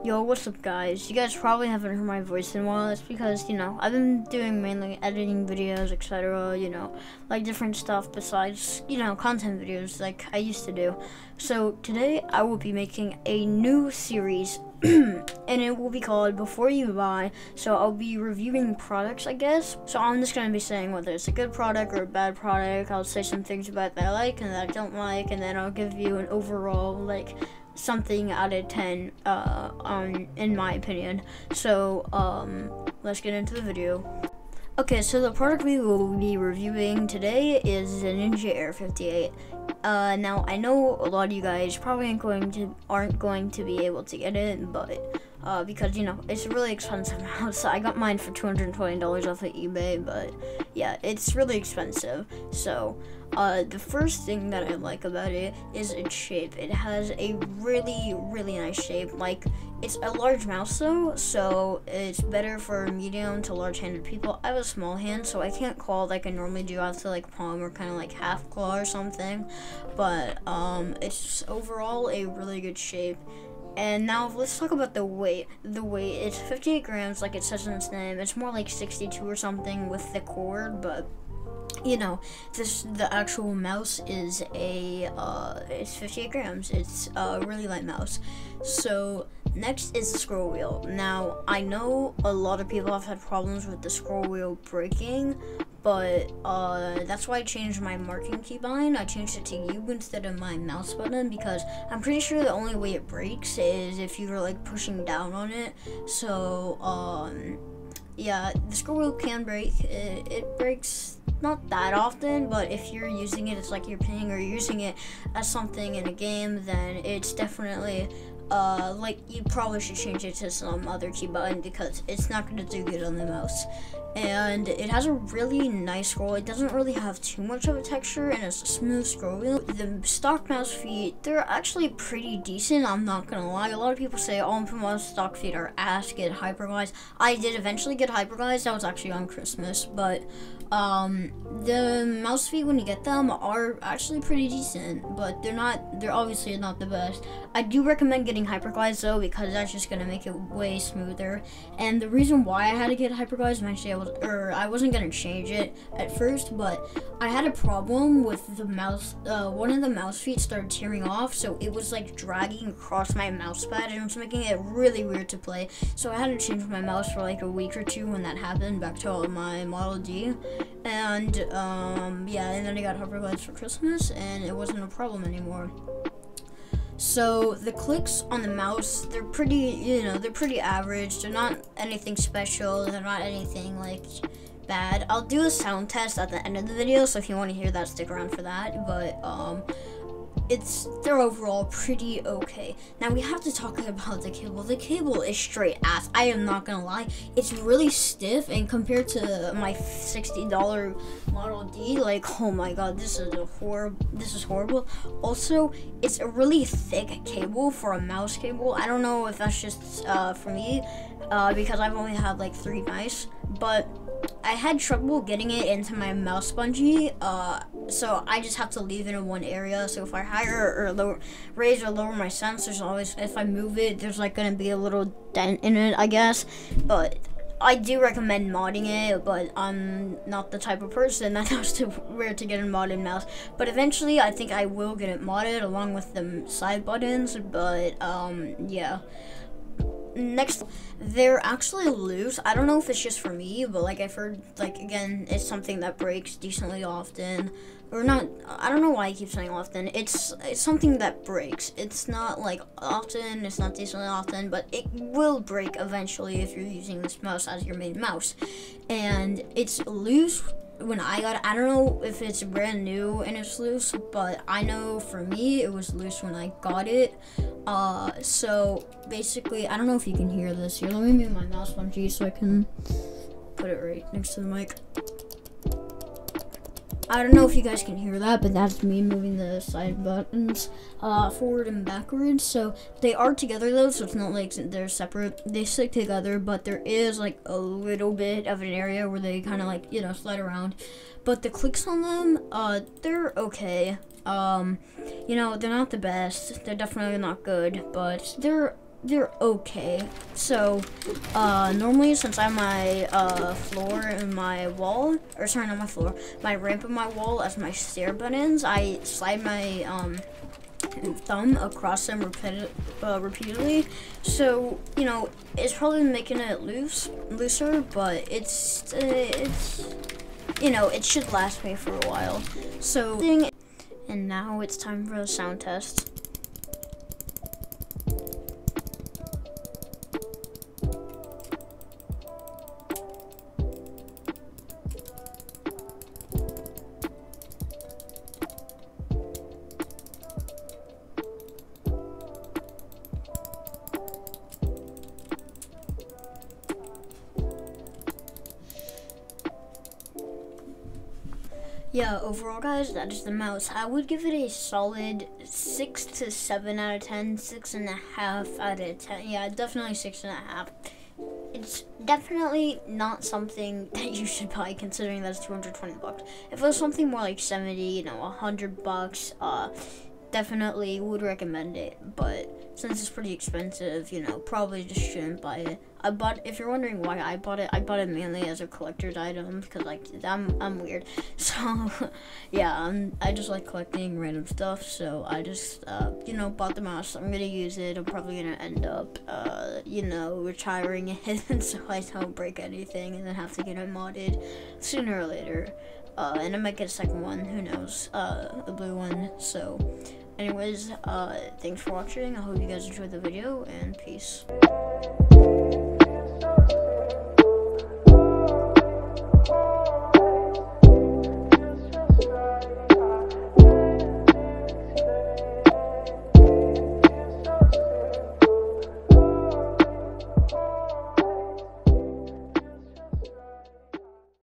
Yo, what's up, guys? You guys probably haven't heard my voice in a while. It's because, I've been doing mainly editing videos, etc., like different stuff besides, content videos like I used to do. So today I will be making a new series and it will be called Before You Buy. So I'll be reviewing products, I guess. So I'm just going to be saying whether it's a good product or a bad product. I'll say some things about that I like and that I don't like, and then I'll give you an overall, something out of 10 in my opinion. So let's get into the video. Okay, so the product we will be reviewing today is the Ninja Air 58. Now I know a lot of you guys probably aren't going to be able to get it, but because it's a really expensive mouse. I got mine for $220 off of eBay, but yeah, it's really expensive. So the first thing that I like about it is its shape. It has a really nice shape. Like, it's a large mouse though, so it's better for medium to large-handed people. I have a small hand, so I can't claw like I normally do. I have to palm or kind of half claw or something. But it's overall a really good shape. And now let's talk about the weight. The weight, it's 58 grams, like it says in its name. It's more like 62 or something with the cord, but the actual mouse is it's 58 grams. It's a really light mouse. So next is the scroll wheel. Now I know a lot of people have had problems with the scroll wheel breaking, but that's why I changed my marking keybind. I changed it to U instead of my mouse button, because I'm pretty sure the only way it breaks is if you're pushing down on it. So yeah, the scroll wheel can break. It breaks not that often, but if you're using it, it's like you're playing or you're using it as something in a game, then it's definitely you probably should change it to some other key button, because it's not going to do good on the mouse. And it has a really nice scroll. It doesn't really have too much of a texture, and it's a smooth scroll wheel. The stock mouse feet, they're actually pretty decent, I'm not gonna lie. A lot of people say, oh, my stock feet are ass, get hyperglized. I did eventually get hyperglized. That was actually on Christmas, but the mouse feet, when you get them, are actually pretty decent, but they're obviously not the best. I do recommend getting hyperglized though, because that's just gonna make it way smoother. And the reason why I had to get hyperglized, eventually I wasn't gonna change it at first, but I had a problem with the mouse. One of the mouse feet started tearing off, so it was dragging across my mouse pad, and it was making it really weird to play. So I had to change my mouse for a week or two when that happened, back to my Model D. And yeah, and then I got hyperglized for Christmas, and it wasn't a problem anymore. So the clicks on the mouse, they're pretty, they're pretty average. They're not anything special. They're not anything bad. I'll do a sound test at the end of the video, so if you want to hear that, stick around for that. But they're overall pretty okay. Now we have to talk about the cable. The cable is straight ass. I am not gonna lie. It's really stiff, and compared to my $60 Model D, oh my god, this is horrible. Also, it's a really thick cable for a mouse cable. I don't know if that's just for me, because I've only had 3 mice, but I had trouble getting it into my mouse bungee, so I just have to leave it in one area. So if I raise or lower my sensors, always, if I move it, there's gonna be a little dent in it, I guess. But I do recommend modding it, but I'm not the type of person that knows where to get a modded mouse. But eventually, I think I will get it modded along with the side buttons. But yeah. Next, they're actually loose. I don't know if it's just for me, but I've heard, again, it's something that breaks decently often, or not. I don't know why I keep saying often. It's something that breaks. It's not often, it's not decently often, but it will break eventually if you're using this mouse as your main mouse. And it's loose. When I got it, I don't know if it's brand new and it's loose, but I know for me it was loose when I got it. So basically, I don't know if you can hear this. Here, let me move my mouse bungee so I can put it right next to the mic. I don't know if you guys can hear that, but that's me moving the side buttons forward and backwards. So they are together though, so it's not they're separate. They stick together, but there is a little bit of an area where they kind of slide around. But the clicks on them, they're okay. They're not the best. They're definitely not good, but they're they're okay. So, normally since I have my floor and my wall, or sorry, not my floor, my ramp and my wall as my stair buttons, I slide my thumb across them repeatedly. So, you know, it's probably making it looser, but it's you know, it should last me for a while. So, and now it's time for the sound test. Yeah, overall guys, that is the mouse. I would give it a solid 6 to 7 out of 10, 6.5 out of 10. Yeah, definitely 6.5. It's definitely not something that you should buy considering that's 220 bucks. If it was something more like 70, you know, 100 bucks, definitely would recommend it, but since it's pretty expensive, you know, probably just shouldn't buy it. If you're wondering why I bought it mainly as a collector's item, because like I'm weird. So yeah, I just like collecting random stuff, so I just you know, bought the mouse. I'm gonna use it. I'm probably gonna end up you know, retiring it so I don't break anything and then have to get it modded sooner or later. And I might get a second one, who knows, a blue one. So anyways, thanks for watching. I hope you guys enjoyed the video, and peace.